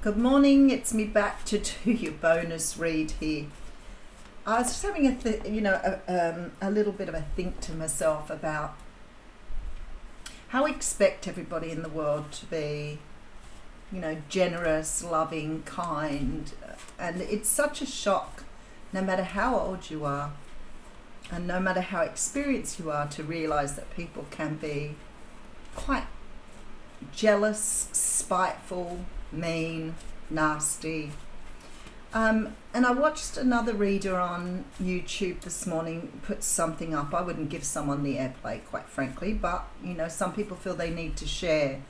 Good morning, it's me back to do your bonus read here. I was just having a little bit of a think to myself about how we expect everybody in the world to be, generous, loving, kind, and it's such a shock, no matter how old you are, and no matter how experienced you are, to realise that people can be quite jealous, spiteful, mean, nasty. And I watched another reader on YouTube this morning put something up. I wouldn't give someone the airplay, quite frankly, but some people feel they need to share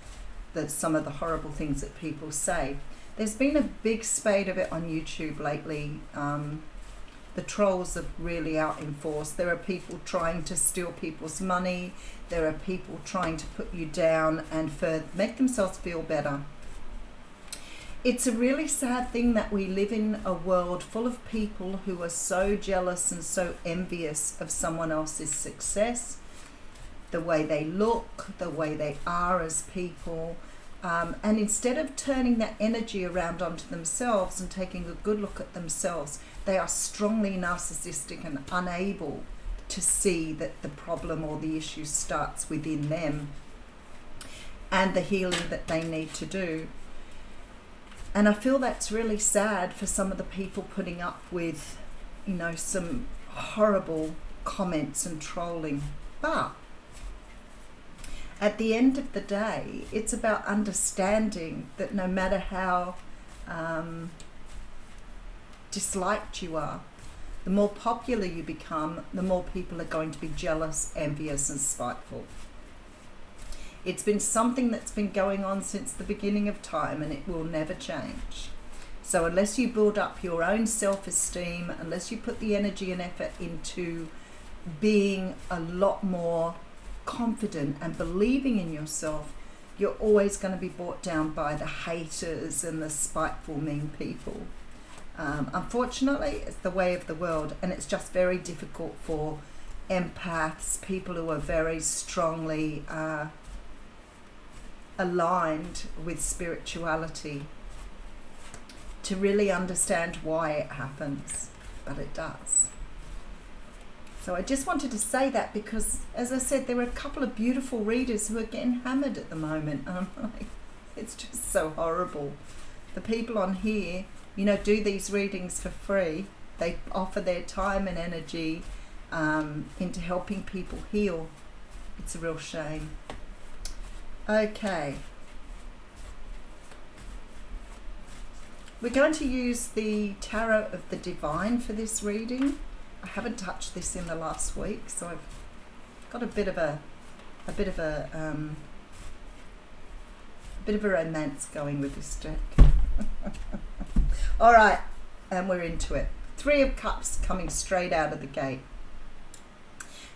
some of the horrible things that people say. There's been a big spate of it on YouTube lately. The trolls are really out in force. There are people trying to steal people's money. There are people trying to put you down and make themselves feel better. It's a really sad thing that we live in a world full of people who are so jealous and so envious of someone else's success, the way they look, the way they are as people. And instead of turning that energy around onto themselves and taking a good look at themselves, they are strongly narcissistic and unable to see that the problem or the issue starts within them and the healing that they need to do. And I feel that's really sad for some of the people putting up with, some horrible comments and trolling. But at the end of the day, it's about understanding that no matter how disliked you are, the more popular you become, the more people are going to be jealous, envious, and spiteful. It's been something that's been going on since the beginning of time, and it will never change. So unless you build up your own self-esteem, unless you put the energy and effort into being a lot more confident and believing in yourself, you're always going to be brought down by the haters and the spiteful, mean people. Unfortunately, it's the way of the world, and it's just very difficult for empaths, people who are very strongly aligned with spirituality, to really understand why it happens, but it does. So I just wanted to say that because, as I said, there are a couple of beautiful readers who are getting hammered at the moment, and I'm like, it's just so horrible. The people on here, do these readings for free. They offer their time and energy into helping people heal. It's a real shame. Okay. We're going to use the Tarot of the Divine for this reading. I haven't touched this in the last week, so I've got a bit of a romance going with this deck. All right, and we're into it. Three of Cups coming straight out of the gate.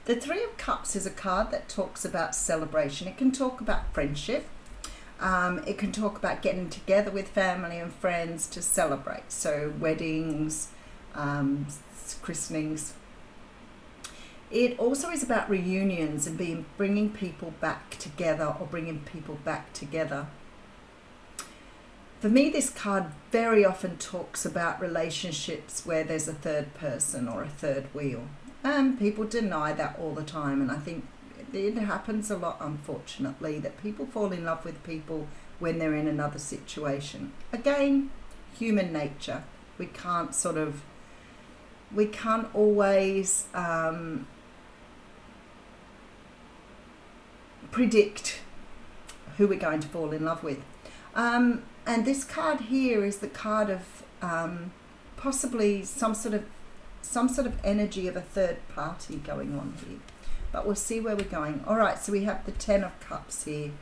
The Three of Cups is a card that talks about celebration. It can talk about friendship. It can talk about getting together with family and friends to celebrate. So weddings, christenings. It also is about reunions and bringing people back together or bringing people back together. For me, this card very often talks about relationships where there's a third person or a third wheel. And people deny that all the time, and I think it happens a lot, unfortunately, that people fall in love with people when they're in another situation. Again, human nature. We can't always predict who we're going to fall in love with. And this card here is the card of possibly some sort of energy of a third party going on here. But we'll see where we're going. All right, so we have the Ten of Cups here.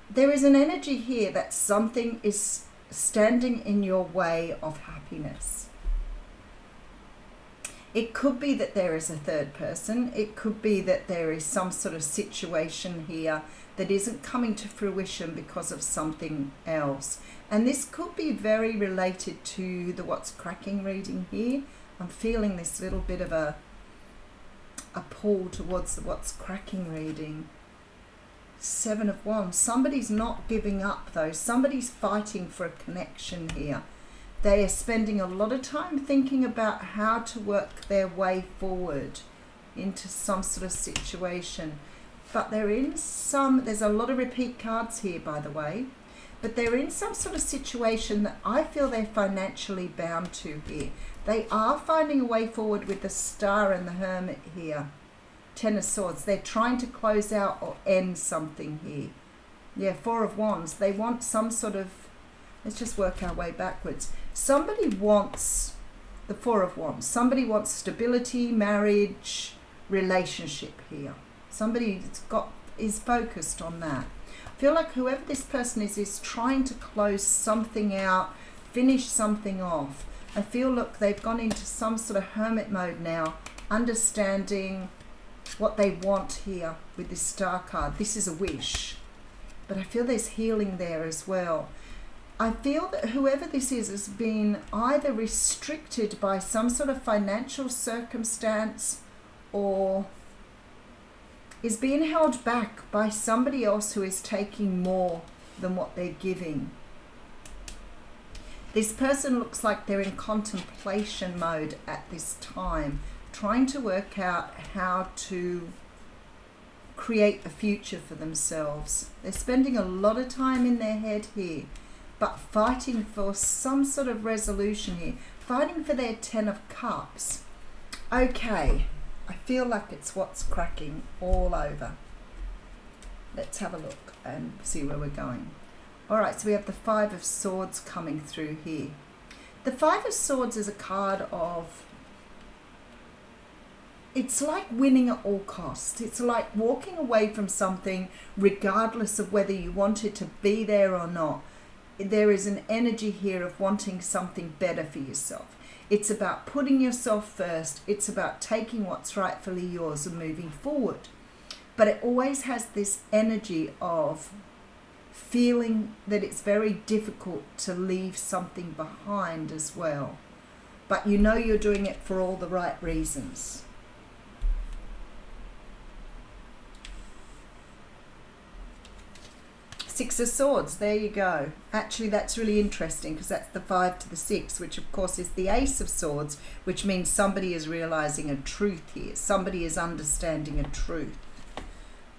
There is an energy here that something is standing in your way of happiness. It could be that there is a third person. It could be that there is some sort of situation here that isn't coming to fruition because of something else. And this could be very related to the What's Cracking reading here. I'm feeling this little bit of a pull towards the What's Cracking reading. Seven of Wands. Somebody's not giving up though. Somebody's fighting for a connection here. They are spending a lot of time thinking about how to work their way forward into some sort of situation. But there's a lot of repeat cards here, by the way, but they're in some sort of situation that I feel they're financially bound to here. They are finding a way forward with the Star and the Hermit here. Ten of Swords. They're trying to close out or end something here. Yeah, Four of Wands. They want some sort of, let's just work our way backwards. Somebody wants the Four of Wands. Somebody wants stability, marriage, relationship here. Somebody is focused on that. I feel like whoever this person is trying to close something out, finish something off. I feel, look, they've gone into some sort of hermit mode now, understanding what they want here with this Star card. This is a wish, but I feel there's healing there as well. I feel that whoever this is has been either restricted by some sort of financial circumstance or is being held back by somebody else who is taking more than what they're giving. This person looks like they're in contemplation mode at this time, trying to work out how to create a future for themselves. They're spending a lot of time in their head here, but fighting for some sort of resolution here, fighting for their Ten of Cups. Okay, I feel like it's what's cracking all over. Let's have a look and see where we're going. All right, so we have the Five of Swords coming through here. The Five of Swords is a card of, it's like winning at all costs. It's like walking away from something regardless of whether you want it to be there or not. There is an energy here of wanting something better for yourself. It's about putting yourself first. It's about taking what's rightfully yours and moving forward. But it always has this energy of feeling that it's very difficult to leave something behind as well. But you know you're doing it for all the right reasons. Six of Swords, there you go. Actually, that's really interesting because that's the 5 to the 6, which of course is the Ace of Swords, which means somebody is realizing a truth here. Somebody is understanding a truth.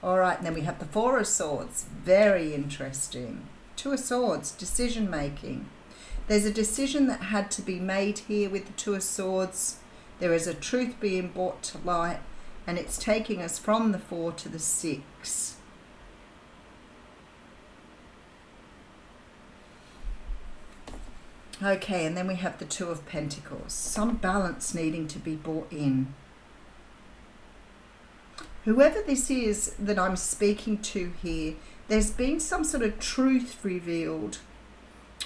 All right, and then we have the Four of Swords. Very interesting. Two of Swords, decision making. There's a decision that had to be made here with the Two of Swords. There is a truth being brought to light, and it's taking us from the 4 to the 6. Okay, and then we have the Two of Pentacles. Some balance needing to be brought in. Whoever this is that I'm speaking to here, there's been some sort of truth revealed,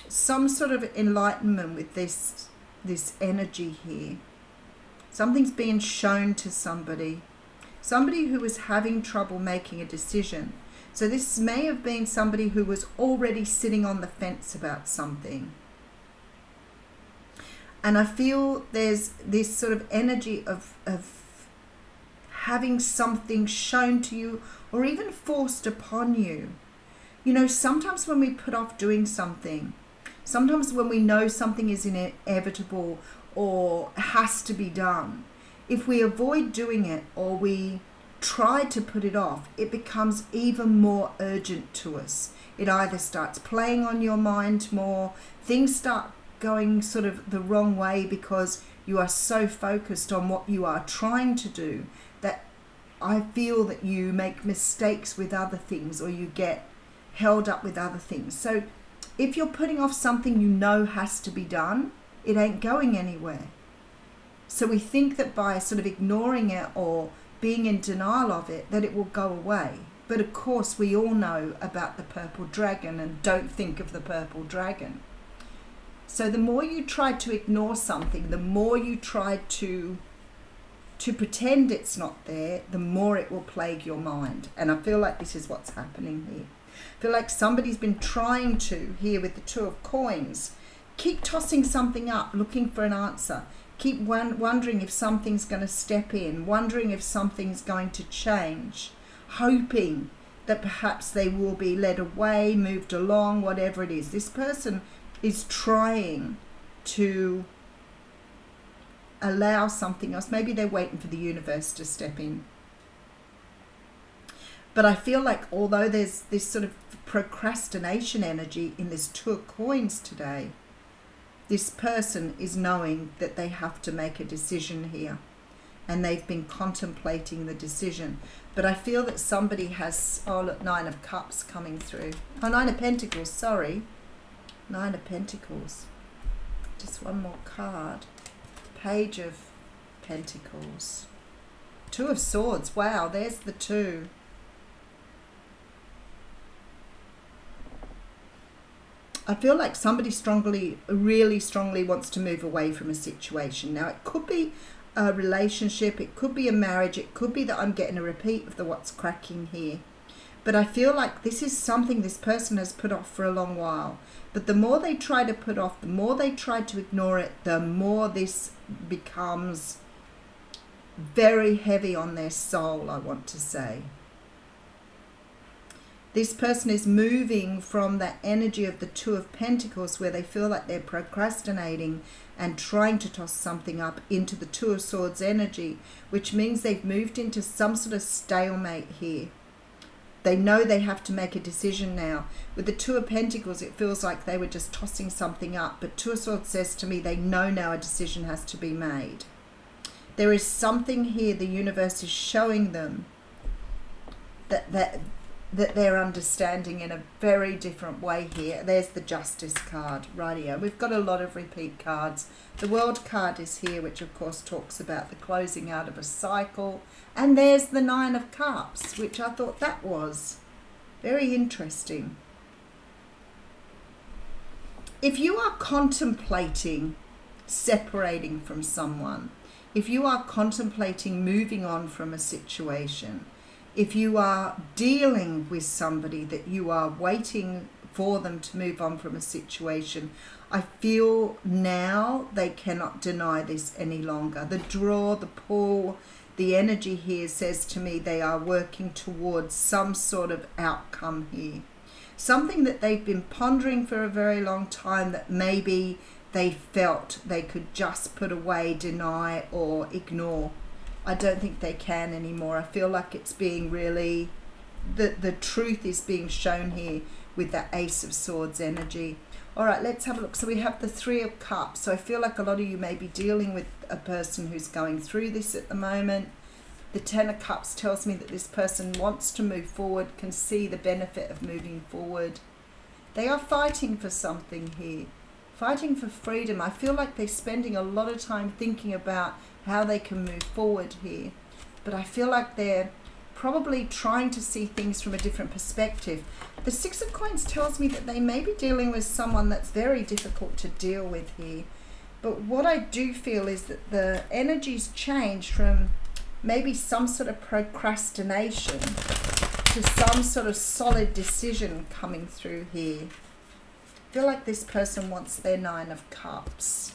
some sort of enlightenment with this energy here. Something's being shown to somebody who was having trouble making a decision. So this may have been somebody who was already sitting on the fence about something. And I feel there's this sort of energy of having something shown to you or even forced upon you. You know, sometimes when we put off doing something, sometimes when we know something is inevitable or has to be done, if we avoid doing it or we try to put it off, it becomes even more urgent to us. It either starts playing on your mind more, things start going sort of the wrong way because you are so focused on what you are trying to do that I feel that you make mistakes with other things or you get held up with other things. So if you're putting off something you know has to be done, it ain't going anywhere. So we think that by sort of ignoring it or being in denial of it, that it will go away. But of course we all know about the purple dragon and don't think of the purple dragon. So the more you try to ignore something, the more you try to pretend it's not there, the more it will plague your mind. And I feel like this is what's happening here. I feel like somebody's been trying to, here with the Two of Coins, keep tossing something up, looking for an answer. Keep wondering if something's going to step in, wondering if something's going to change, hoping that perhaps they will be led away, moved along, whatever it is. This person is trying to allow something else. Maybe they're waiting for the universe to step in. But I feel like although there's this sort of procrastination energy in this Two of Coins today, this person is knowing that they have to make a decision here. And they've been contemplating the decision. But I feel that somebody has, oh look, Nine of Cups coming through. Oh, Nine of Pentacles, sorry. Nine of Pentacles. Just one more card. Page of Pentacles. Two of Swords. Wow, there's the two. I feel like somebody really strongly wants to move away from a situation. Now, it could be a relationship, it could be a marriage, it could be that I'm getting a repeat of the what's cracking here. But I feel like this is something this person has put off for a long while. But the more they try to put off, the more they try to ignore it, the more this becomes very heavy on their soul, I want to say. This person is moving from that energy of the Two of Pentacles, where they feel like they're procrastinating and trying to toss something up, into the Two of Swords energy, which means they've moved into some sort of stalemate here. They know they have to make a decision now. With the Two of Pentacles, it feels like they were just tossing something up, but Two of Swords says to me they know now a decision has to be made. There is something here the universe is showing them that they're understanding in a very different way here. There's the Justice card, rightio. We've got a lot of repeat cards. The World card is here, which of course talks about the closing out of a cycle. And there's the Nine of Cups, which I thought that was very interesting. If you are contemplating separating from someone, if you are contemplating moving on from a situation, if you are dealing with somebody that you are waiting for them to move on from a situation, I feel now they cannot deny this any longer. The draw, the pull, the energy here says to me they are working towards some sort of outcome here. Something that they've been pondering for a very long time, that maybe they felt they could just put away, deny, or ignore. I don't think they can anymore. I feel like it's being really, the truth is being shown here with the Ace of Swords energy. All right, let's have a look. So we have the Three of Cups. So I feel like a lot of you may be dealing with a person who's going through this at the moment. The Ten of Cups tells me that this person wants to move forward, can see the benefit of moving forward. They are fighting for something here, fighting for freedom. I feel like they're spending a lot of time thinking about how they can move forward here. But I feel like they're probably trying to see things from a different perspective. The Six of Coins tells me that they may be dealing with someone that's very difficult to deal with here. But what I do feel is that the energy's changed from maybe some sort of procrastination to some sort of solid decision coming through here. I feel like this person wants their Nine of Cups.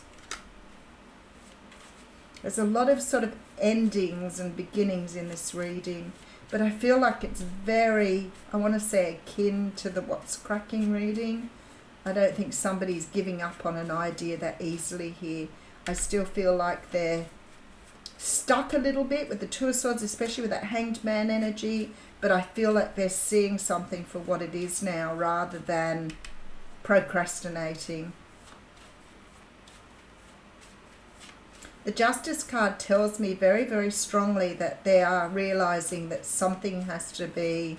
There's a lot of sort of endings and beginnings in this reading, but I feel like it's very, I want to say, akin to the What's Cracking reading. I don't think somebody's giving up on an idea that easily here. I still feel like they're stuck a little bit with the Two of Swords, especially with that Hanged Man energy, but I feel like they're seeing something for what it is now rather than procrastinating. The Justice card tells me very, very strongly that they are realizing that something has to be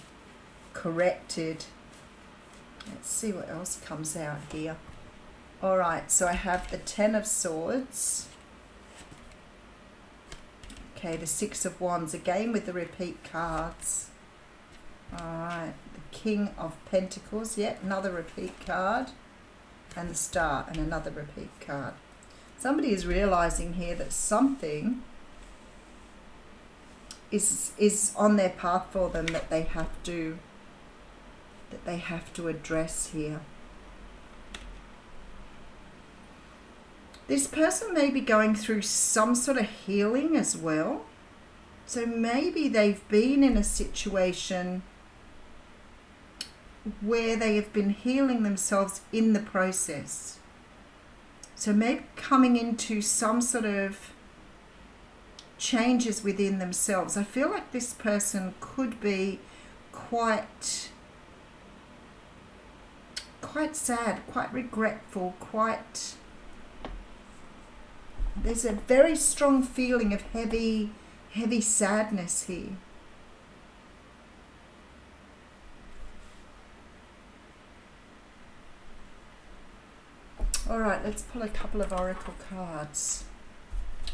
corrected. Let's see what else comes out here. All right, so I have the Ten of Swords. Okay, the Six of Wands, again with the repeat cards. All right, the King of Pentacles, yet another repeat card. And the Star, and another repeat card. Somebody is realizing here that something is on their path for them that they have to address here. This person may be going through some sort of healing as well. So maybe they've been in a situation where they have been healing themselves in the process. So maybe coming into some sort of changes within themselves. I feel like this person could be quite sad, quite regretful, there's a very strong feeling of heavy sadness here. All right, let's pull a couple of oracle cards.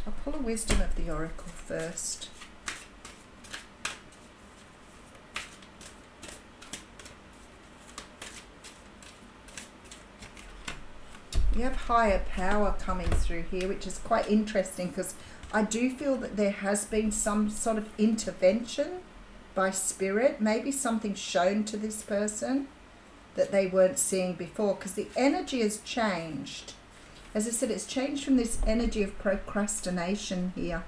I'll pull a wisdom of the oracle first. We have higher power coming through here, which is quite interesting because I do feel that there has been some sort of intervention by spirit, maybe something shown to this person that they weren't seeing before, because the energy has changed. As I said, it's changed from this energy of procrastination here.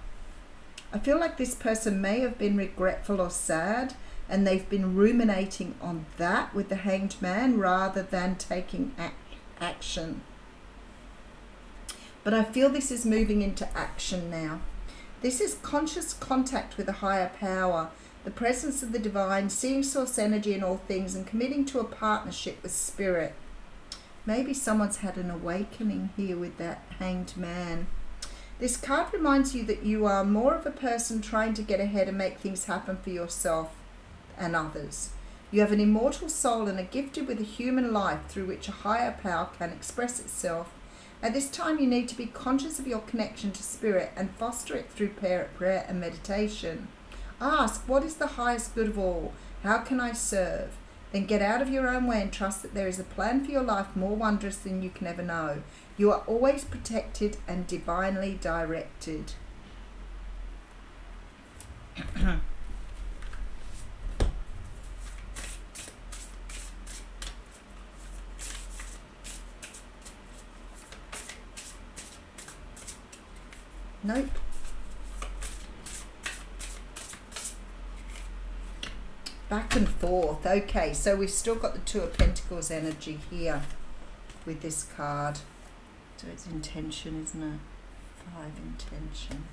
I feel like this person may have been regretful or sad, and they've been ruminating on that with the Hanged Man rather than taking action. But I feel this is moving into action now. This is conscious contact with a higher power, the presence of the divine, seeing source energy in all things, and committing to a partnership with spirit. Maybe someone's had an awakening here with that Hanged Man. This card reminds you that you are more of a person trying to get ahead and make things happen for yourself and others. You have an immortal soul and are gifted with a human life through which a higher power can express itself. At this time, you need to be conscious of your connection to spirit and foster it through prayer and meditation. Ask, what is the highest good of all? How can I serve? Then get out of your own way and trust that there is a plan for your life more wondrous than you can ever know. You are always protected and divinely directed. Nope. Back and forth. Okay, so we've still got the Two of Pentacles energy here with this card. So it's intention, isn't it? 5 intention.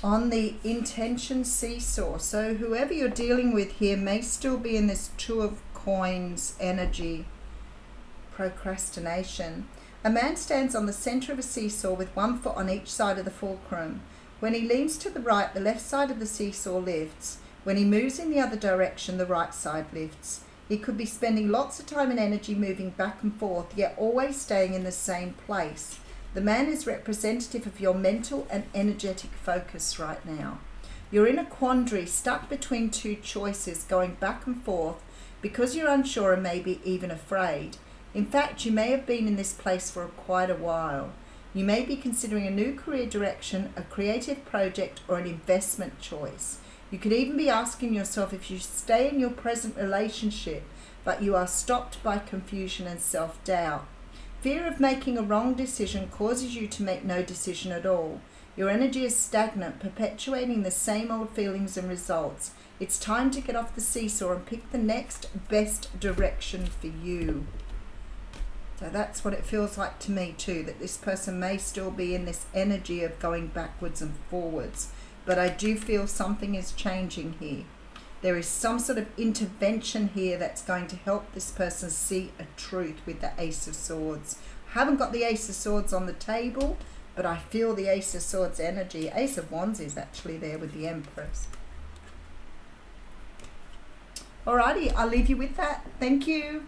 On the intention seesaw. So whoever you're dealing with here may still be in this Two of Coins energy. Procrastination. A man stands on the center of a seesaw with one foot on each side of the fulcrum. When he leans to the right, the left side of the seesaw lifts. When he moves in the other direction, the right side lifts. He could be spending lots of time and energy moving back and forth, yet always staying in the same place. The man is representative of your mental and energetic focus right now. You're in a quandary, stuck between two choices, going back and forth because you're unsure and maybe even afraid. In fact, you may have been in this place for quite a while. You may be considering a new career direction, a creative project, or an investment choice. You could even be asking yourself if you stay in your present relationship, but you are stopped by confusion and self-doubt. Fear of making a wrong decision causes you to make no decision at all. Your energy is stagnant, perpetuating the same old feelings and results. It's time to get off the seesaw and pick the next best direction for you. So that's what it feels like to me too, that this person may still be in this energy of going backwards and forwards. But I do feel something is changing here. There is some sort of intervention here that's going to help this person see a truth with the Ace of Swords. I haven't got the Ace of Swords on the table, but I feel the Ace of Swords energy. Ace of Wands is actually there with the Empress. Alrighty, I'll leave you with that. Thank you.